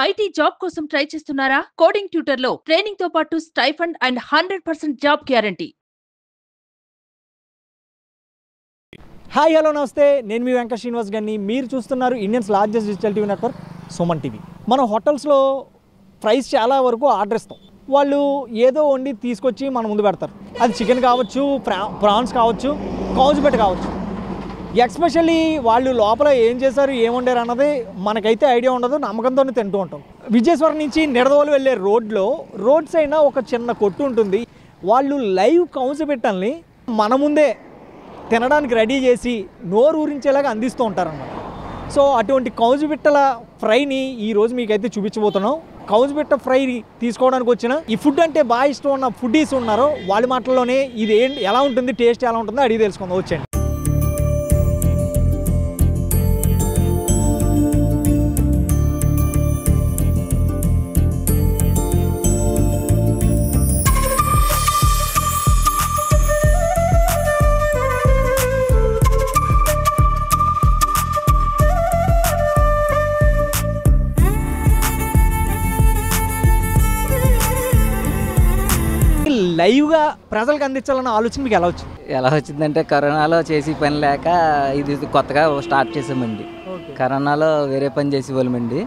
IT job కోసం try చేస్తున్నారా? Coding ట్యూటర్లో training తో పాటు stipend and 100% job guarantee. Hi hello నమస్తే, నేను మీ వెంకట శ్రీనివాస్ గారిని. మీరు చూస్తున్నారు Indians largest digital TV network Suman TV. మన హోటల్స్లో ఫ్రైస్ చాలా వరకు ఆర్డర్ ఇస్తాం. వాళ్ళు ఏదో వండి తీసుకొచ్చి మన ముందు పెడతారు. అది చికెన్ కావచ్చు, ప్రాన్స్ కావచ్చు, కౌజుబెట్ కావచ్చు. ఎస్పెషల్లీ వాళ్ళు లోపల ఏం చేశారు, ఏం వండారు అన్నది మనకైతే ఐడియా ఉండదు, నమ్మకంతోనే తింటూ ఉంటాం. విజయస్వరం నుంచి నిడదవోలు వెళ్ళే రోడ్ సైడ్ ఒక చిన్న కొట్టు ఉంటుంది. వాళ్ళు లైవ్ కౌజుబెట్టల్ని మన ముందే తినడానికి రెడీ చేసి నోరు ఊరించేలాగా అందిస్తూ ఉంటారన్నమాట. సో అటువంటి కౌజుబిట్టల ఫ్రైని ఈరోజు మీకైతే చూపించబోతున్నాం. కౌజుబిట్ట ఫ్రై తీసుకోవడానికి వచ్చిన ఈ ఫుడ్ అంటే బాగా ఇష్టం ఉన్న ఫుడ్డీస్ ఉన్నారో వాళ్ళ మాటల్లోనే ఇది ఎలా ఉంటుంది, టేస్ట్ ఎలా ఉంటుందో అడిగి తెలుసుకుందాం. వచ్చండి. లైవ్గా ప్రజలకు అందించాలన్న ఆలోచన మీకు ఎలా వచ్చిందంటే కరోనాలో చేసి పని లేక ఇది కొత్తగా స్టార్ట్ చేసామండి. కరోనాలో వేరే పని చేసేవాళ్ళమండి.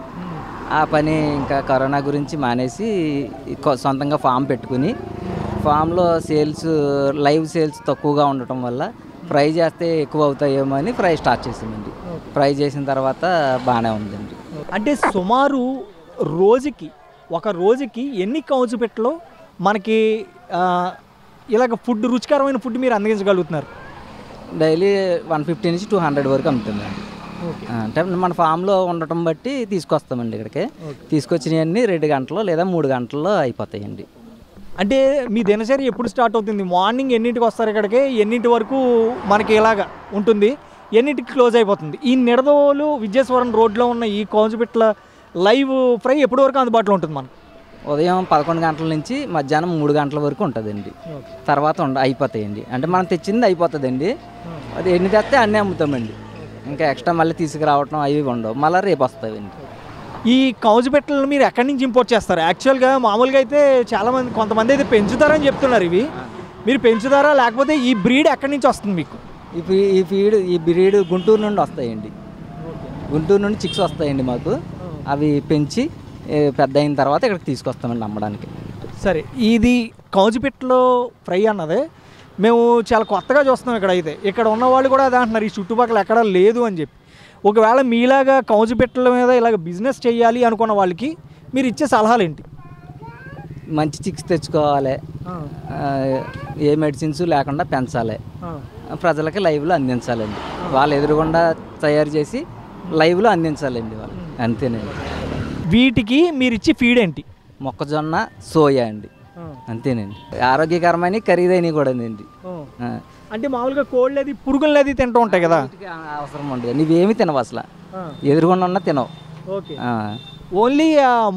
ఆ పని ఇంకా కరోనా గురించి మానేసి సొంతంగా ఫామ్ పెట్టుకుని ఫామ్లో లైవ్ సేల్స్ తక్కువగా ఉండటం వల్ల ఫ్రై చేస్తే ఎక్కువ అవుతాయేమో అని ఫ్రై స్టార్ట్ చేసామండి. ఫ్రై చేసిన తర్వాత బాగానే ఉందండి. అంటే సుమారు ఒక రోజుకి ఎన్ని కౌజుబెట్టలో మనకి ఇలాగ ఫుడ్, రుచికరమైన ఫుడ్ మీరు అందించగలుగుతున్నారు? డైలీ 150 నుంచి 200 వరకు అమ్ముతుందండి. అంటే మన ఫామ్లో ఉండటం బట్టి తీసుకొస్తామండి. ఇక్కడికి తీసుకొచ్చినవన్నీ 2 గంటల్లో లేదా 3 గంటల్లో అయిపోతాయండి. అంటే మీ దినచర్య ఎప్పుడు స్టార్ట్ అవుతుంది? మార్నింగ్ ఎన్నింటికి వస్తారు ఇక్కడికి? ఎన్నింటి వరకు మనకి ఇలాగ ఉంటుంది? ఎన్నింటికి క్లోజ్ అయిపోతుంది? ఈ నిడదవోలు విజయస్వరం రోడ్లో ఉన్న ఈ కౌజుబెట్టల లైవ్ ఫ్రై ఎప్పటి వరకు అందుబాటులో ఉంటుంది మనకు? ఉదయం 11 గంటల నుంచి మధ్యాహ్నం 3 గంటల వరకు ఉంటుందండి. తర్వాత అయిపోతాయండి. అంటే మనం తెచ్చింది అయిపోతుందండి. అది ఎన్ని తెస్తే అన్నీ అమ్ముతామండి. ఇంకా ఎక్స్ట్రా మళ్ళీ తీసుకురావటం అవి ఉండవు, మళ్ళీ రేపు వస్తాయండి. ఈ కౌజుబెట్టలను మీరు ఎక్కడి నుంచి ఇంపోర్ట్ చేస్తారు? యాక్చువల్గా మామూలుగా అయితే కొంతమంది అయితే పెంచుతారని చెప్తున్నారు. ఇవి మీరు పెంచుతారా, లేకపోతే ఈ బ్రీడ్ ఎక్కడి నుంచి వస్తుంది మీకు? ఈ బ్రీడ్ గుంటూరు నుండి వస్తాయండి. గుంటూరు నుండి చిక్స్ వస్తాయండి మాకు. అవి పెంచి పెద్ద అయిన తర్వాత ఇక్కడికి తీసుకొస్తామండి అమ్మడానికి. సరే, ఇది కౌజుబెట్టలో ఫ్రై అన్నదే మేము చాలా కొత్తగా చూస్తున్నాం. ఇక్కడ ఉన్న వాళ్ళు కూడా అదే అంటున్నారు, ఈ చుట్టుపక్కల ఎక్కడా లేదు అని చెప్పి. ఒకవేళ మీలాగా కౌజుబెట్టల మీద ఇలాగ బిజినెస్ చేయాలి అనుకున్న వాళ్ళకి మీరు ఇచ్చే సలహాలు ఏంటి? మంచి చిక్స్ తెచ్చుకోవాలి, ఏ మెడిసిన్స్ లేకుండా పెంచాలి, ప్రజలకి లైవ్లో అందించాలండి. వాళ్ళు ఎదురుగుండా తయారు చేసి లైవ్లో అందించాలండి వాళ్ళు, అంతేనండి. వీటికి మీరు ఇచ్చే ఫీడ్ ఏంటి? మొక్కజొన్న, సోయా అండి, అంతేనండి. ఆరోగ్యకరమైన ఖరీదైనవి కూడా అండి. అంటే మామూలుగా కోళ్ళది, పురుగులది తింటూ ఉంటాయి కదా, అవసరం ఉండదు. నువ్వేమి తినవు అసలు, ఎదురుగుండా తినవు. ఓన్లీ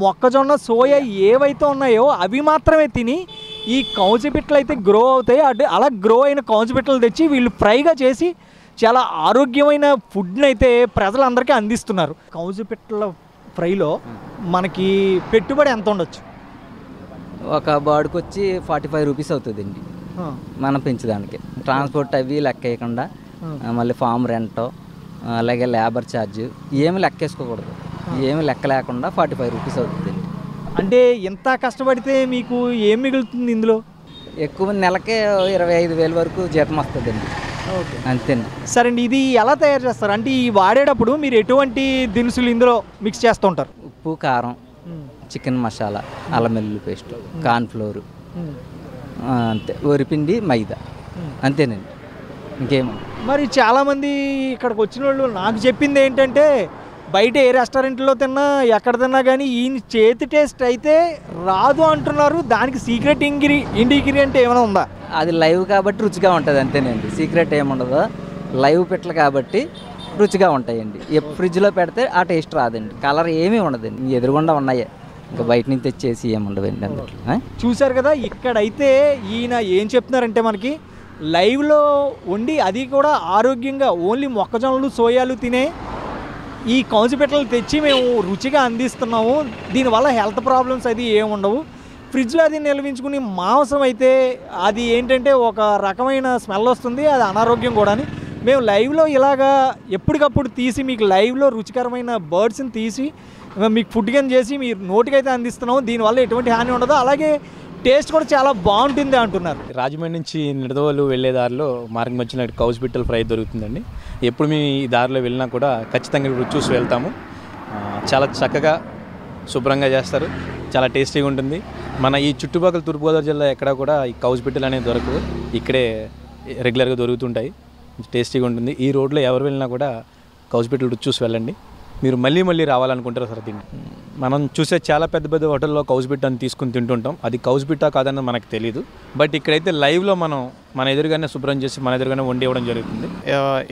మొక్కజొన్న, సోయా ఏవైతే ఉన్నాయో అవి మాత్రమే తిని ఈ కౌజుబెట్టలు అయితే గ్రో అవుతాయి. అలా గ్రో అయిన కౌజుబెట్టలు తెచ్చి వీళ్ళు ఫ్రైగా చేసి చాలా ఆరోగ్యమైన ఫుడ్ని అయితే ప్రజలందరికీ అందిస్తున్నారు. కౌజుబెట్టల ఫ్రైలో మనకి పెట్టుబడి ఎంత ఉండొచ్చు? ఒక బర్డ్కి వచ్చి 45 రూపీస్ అవుతుందండి మనం పెంచడానికి. ట్రాన్స్పోర్ట్ అవి లెక్క వేయకుండా, మళ్ళీ ఫామ్ రెంట్, అలాగే లేబర్ ఛార్జ్ ఏమి లెక్కేసుకోకూడదు. ఏమి లెక్క లేకుండా 45 రూపీస్ అవుతుందండి. అంటే ఎంత కష్టపడితే మీకు ఏం మిగులుతుంది ఇందులో? ఎక్కువ నెలకే 25,000 వరకు జీతం వస్తుందండి. అంతేండి. సరే అండి, ఇది ఎలా తయారు చేస్తారు? అంటే ఈ వాడేటప్పుడు మీరు ఎటువంటి దినుసులు ఇందులో మిక్స్ చేస్తూ ఉంటారు? ఉప్పు, కారం, చికెన్ మసాలా, అల్లం వెల్లుల్లి పేస్ట్, కార్న్ఫ్లోర్, అంతే, వరిపిండి, మైదా, అంతేనండి, ఇంకేమో. మరి చాలామంది ఇక్కడికి వచ్చిన వాళ్ళు నాకు చెప్పింది ఏంటంటే, బయట ఏ రెస్టారెంట్లో తిన్నా, ఎక్కడ తిన్నా కానీ ఈయన చేతి టేస్ట్ అయితే రాదు అంటున్నారు. దానికి సీక్రెట్ ఇంగ్రీడియంట్ ఏమైనా ఉందా? అది లైవ్ కాబట్టి రుచిగా ఉంటుంది, అంతేనండి. సీక్రెట్ ఏముండదు, లైవ్ పెట్టలు కాబట్టి రుచిగా ఉంటాయండి. ఫ్రిడ్జ్లో పెడితే ఆ టేస్ట్ రాదండి, కలర్ ఏమీ ఉండదండి. ఎదురుగుండా ఉన్నాయే, ఇంకా బయట నుంచి తెచ్చేసి ఏముండవండి అందులో. చూశారు కదా, ఇక్కడైతే ఈయన ఏం చెప్తున్నారంటే మనకి లైవ్లో వండి, అది కూడా ఆరోగ్యంగా ఓన్లీ మొక్కజొన్నలు, సోయాలు తినే ఈ కౌజుపిట్టలు తెచ్చి మేము రుచిగా అందిస్తున్నాము, దీనివల్ల హెల్త్ ప్రాబ్లమ్స్ అది ఏముండవు. ఫ్రిడ్జ్లో అది నిల్వించుకుని మాంసం అయితే అది ఏంటంటే ఒక రకమైన స్మెల్ వస్తుంది, అది అనారోగ్యం కూడా. మేము లైవ్లో ఇలాగా ఎప్పటికప్పుడు తీసి మీకు లైవ్లో రుచికరమైన బర్డ్స్ని తీసి మీకు ఫుడ్ కింద చేసి మీరు నోటికైతే అందిస్తున్నాము. దీనివల్ల ఎటువంటి హాని ఉండదు, అలాగే టేస్ట్ కూడా చాలా బాగుంటుంది అంటున్నారు. రాజమండ్రి నుంచి నిడదవోలు వెళ్ళే దారిలో మార్గం వచ్చిన కౌజుపిట్టల ఫ్రై దొరుకుతుందండి. ఎప్పుడు మేము ఈ దారిలో వెళ్ళినా కూడా ఖచ్చితంగా రుచి చూసి వెళ్తాము. చాలా చక్కగా శుభ్రంగా చేస్తారు, చాలా టేస్టీగా ఉంటుంది. మన ఈ చుట్టుపక్కల తూర్పుగోదావరి జిల్లా ఎక్కడా కూడా ఈ కౌజుపిట్టలు అనేవి దొరకవు, ఇక్కడే రెగ్యులర్గా దొరుకుతుంటాయి, టేస్టీగా ఉంటుంది. ఈ రోడ్లో ఎవరు వెళ్ళినా కూడా కౌజుపిట్టలు రుచి చూసి వెళ్ళండి, మీరు మళ్ళీ మళ్ళీ రావాలనుకుంటారు సార్. దీన్ని మనం చూసే చాలా పెద్ద పెద్ద హోటల్లో కౌజుపిట్టని తీసుకుని తింటుంటాం, అది కౌజుపిట్ట కాదన్నది మనకు తెలియదు. బట్ ఇక్కడైతే లైవ్లో మన ఎదురుగానే శుభ్రం చేసి మన ఎదురుగానే వండి ఇవ్వడం జరుగుతుంది.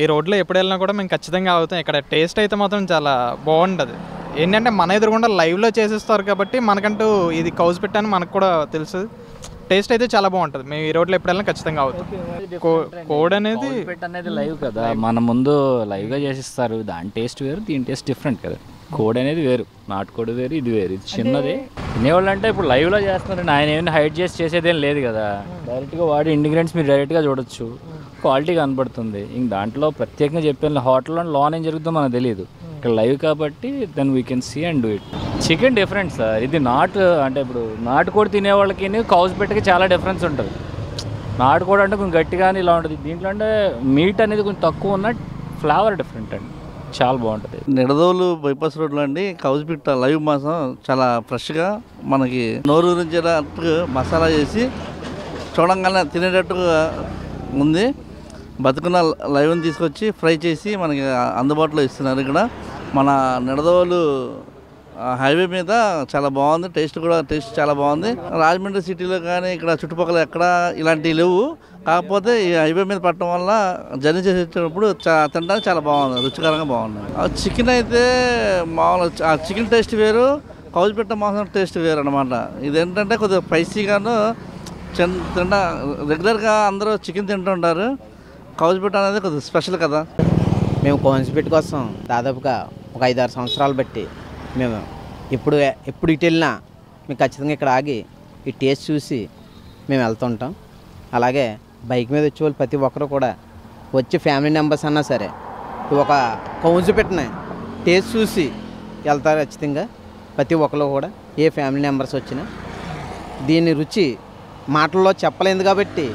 ఈ రోడ్లో ఎప్పుడు వెళ్ళినా కూడా మేము ఖచ్చితంగా అవుతాం. ఇక్కడ టేస్ట్ అయితే మాత్రం చాలా బాగుంటుంది. ఏంటంటే మన ఎదురుగుండా లైవ్లో చేసేస్తారు కాబట్టి మనకంటూ ఇది కౌజుపిట్ట అని మనకు కూడా తెలుసు. టేస్ట్ అయితే చాలా బాగుంటుంది. మేము ఈ రోడ్లో ఎప్పుడు వెళ్ళినా ఖచ్చితంగా అవుతాం. కోడ్ అనేది లైవ్ కదా, మన ముందు లైవ్గా చేసిస్తారు, దాని టేస్ట్ వేరు, దీని టేస్ట్ డిఫరెంట్ కదా. కోడ్ అనేది వేరు, నాటుకోడి వేరు, ఇది వేరు, ఇది చిన్నది. తినేవాళ్ళు అంటే ఇప్పుడు లైవ్లో చేస్తున్నారండి, ఆయన ఏమైనా హైడ్ చేసి చేసేదేం లేదు కదా. డైరెక్ట్గా వాడి ఇంగ్రీడియంట్స్ మీరు డైరెక్ట్గా చూడొచ్చు, క్వాలిటీ కనబడుతుంది. ఇంక దాంట్లో ప్రత్యేకంగా చెప్పాను, హోటల్లో లోన్ ఏం జరుగుతుందో మనకు తెలియదు, ఇక్కడ లైవ్ కాబట్టి then we can see and do it. Chicken different sir, ఇది అంటే ఇప్పుడు నాటుకోడి తినే వాళ్ళకి కౌజుపిట్టకి చాలా డిఫరెన్స్ ఉంటుంది. నాటుకోడి అంటే కొంచెం గట్టిగానే ఇలా ఉంటుంది, దీంట్లో అంటే మీట్ అనేది కొంచెం తక్కువ ఉన్న ఫ్లేవర్ డిఫరెంట్ అండి, చాలా బాగుంటుంది. నిడదవోలు బైపాస్ రోడ్లో అండి కౌజుపిట్ట లైవ్ మాంసం చాలా ఫ్రెష్గా మనకి నోరు రుంచేటట్టు మసాలా చేసి చూడంగానే తినేటట్టుగా ఉంది. బతుకున్న లైవ్ని తీసుకొచ్చి ఫ్రై చేసి మనకి అందుబాటులో ఇస్తున్నారు. ఇక్కడ మన నిడదవోలు హైవే మీద చాలా బాగుంది, టేస్ట్ చాలా బాగుంది. రాజమండ్రి సిటీలో కానీ ఇక్కడ చుట్టుపక్కల ఎక్కడ ఇలాంటివి లేవు, కాకపోతే ఈ హైవే మీద పట్టడం వల్ల జర్నీ చేసి వచ్చేటప్పుడు తినడానికి చాలా బాగుంది, రుచికరంగా బాగుంది. చికెన్ అయితే మామూలుగా చికెన్ టేస్ట్ వేరు, కౌజుపిట్ట మాంసం టేస్ట్ వేరు అనమాట. ఇదేంటంటే కొద్దిగా స్పైసీగాను రెగ్యులర్గా అందరూ చికెన్ తింటుంటారు, కౌజుపిట్ట అనేది కొద్దిగా స్పెషల్ కదా. మేము కౌజుపిట్ట కోసం దాదాపుగా ఒక 5-6 సంవత్సరాలు బట్టి మేము ఎప్పుడు ఇటు వెళ్ళినా మేము ఖచ్చితంగా ఇక్కడ ఆగి ఈ టేస్ట్ చూసి మేము వెళ్తుంటాం. అలాగే బైక్ మీద వచ్చే వాళ్ళు ప్రతి ఒక్కరు కూడా వచ్చి ఫ్యామిలీ మెంబర్స్ అన్నా సరే ఒక కౌజుపిట్టని టేస్ట్ చూసి వెళ్తారు ఖచ్చితంగా. ప్రతి ఒక్కరు కూడా ఏ ఫ్యామిలీ మెంబర్స్ వచ్చినా దీని రుచి మాటల్లో చెప్పలేదు కాబట్టి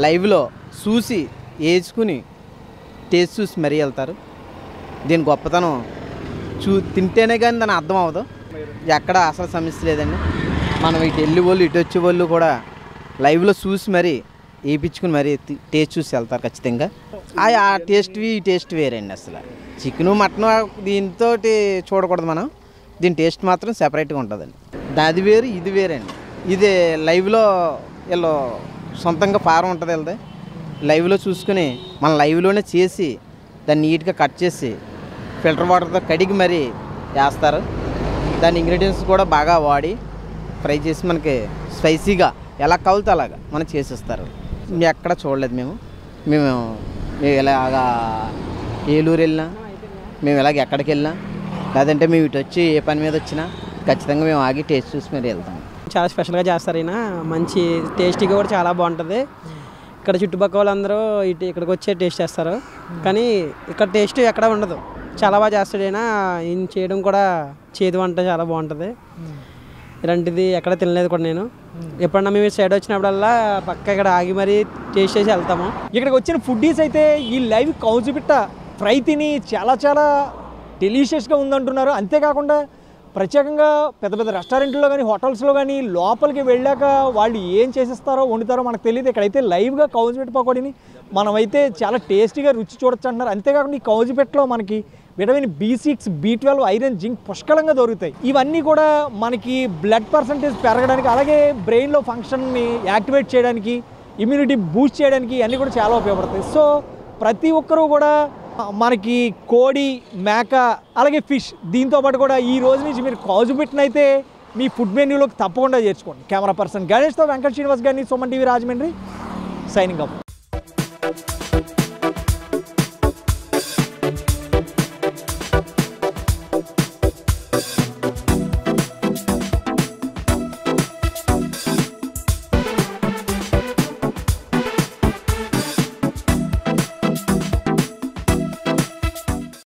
లైవ్లో చూసి వేసుకుని టేస్ట్ చూసి మరీ వెళ్తారు. దీని గొప్పతనం తింటేనే కానీ దాని అర్థం అవ్వదు, ఎక్కడ అసలు సమస్య లేదండి. మనం ఇటు వెళ్ళి వాళ్ళు ఇటు వచ్చే వాళ్ళు కూడా లైవ్లో చూసి మరీ వేయించుకుని మరీ టేస్ట్ చూసి వెళ్తారు ఖచ్చితంగా. ఆ టేస్ట్వి ఈ టేస్ట్ వేరండి. అసలు చికెను మటను దీంతో చూడకూడదు మనం, దీని టేస్ట్ మాత్రం సెపరేట్గా ఉంటుందండి. అది వేరు ఇది వేరండి. ఇది లైవ్లో వీళ్ళు సొంతంగా ఫారం ఉంటుంది వీళ్ళది, లైవ్లో చూసుకుని మనం లైవ్లోనే చేసి దాన్ని నీట్గా కట్ చేసి ఫిల్టర్ వాటర్తో కడిగి మరీ వేస్తారు. దాని ఇంగ్రీడియంట్స్ కూడా బాగా వాడి ఫ్రై చేసి మనకి స్పైసీగా ఎలా కావాలితే అలాగా మనం చేసిస్తారు. ఎక్కడ చూడలేదు మేము ఇలాగా ఏలూరు వెళ్ళినా, మేము ఇలాగ ఎక్కడికి వెళ్ళినా, లేదంటే మేము ఇటు వచ్చి ఏ పని మీద వచ్చినా ఖచ్చితంగా మేము ఆగి టేస్ట్ చూసి మరి వెళ్తాం. చాలా స్పెషల్గా చేస్తారు ఈయన, మంచి టేస్టీగా కూడా చాలా బాగుంటుంది. ఇక్కడ చుట్టుపక్కల వాళ్ళందరూ ఇక్కడికి వచ్చే టేస్ట్ చేస్తారు, కానీ ఇక్కడ టేస్ట్ ఎక్కడ ఉండదు. చాలా బాగా చేస్తాడు ఈయన చేయడం కూడా, చేదు వంట చాలా బాగుంటుంది. ఇలాంటిది ఎక్కడ తినలేదు కూడా నేను. ఎప్పుడన్నా మేము సైడ్ వచ్చినప్పుడల్లా పక్క ఇక్కడ ఆగి మరీ టేస్ట్ చేసి వెళ్తాము. ఇక్కడికి వచ్చిన ఫుడ్డీస్ అయితే ఈ లైవ్ కౌజుపిట్ట ఫ్రై తిని చాలా చాలా డెలీషియస్గా ఉందంటున్నారు. అంతేకాకుండా ప్రత్యేకంగా పెద్ద పెద్ద రెస్టారెంట్లో కానీ హోటల్స్లో కానీ లోపలికి వెళ్ళాక వాళ్ళు ఏం చేసిస్తారో వండుతారో మనకు తెలియదు. ఇక్కడైతే లైవ్గా కౌజుపిట్ట పకోడీని మనమైతే చాలా టేస్టీగా రుచి చూడొచ్చు అంటున్నారు. అంతేకాకుండా ఈ కౌజుపిట్టలో మనకి vitamin B6, B12, iron, zinc పుష్కలంగా దొరుకుతాయి. ఇవన్నీ కూడా మనకి బ్లడ్ పర్సంటేజ్ పెరగడానికి, అలాగే బ్రెయిన్లో ఫంక్షన్ని యాక్టివేట్ చేయడానికి, ఇమ్యూనిటీ బూస్ట్ చేయడానికి ఇవన్నీ కూడా చాలా ఉపయోగపడతాయి. సో ప్రతి ఒక్కరూ కూడా మనకి కోడి, మేక, అలాగే ఫిష్, దీంతోపాటు కూడా ఈ రోజు నుంచి మీరు కౌజుపిట్టనైతే మీ ఫుడ్ మెన్యూలోకి తప్పకుండా చేర్చుకోండి. కెమెరా పర్సన్ గణేష్తో వెంకట శ్రీనివాస్ గారిని, Suman TV Rajahmundry, signing up.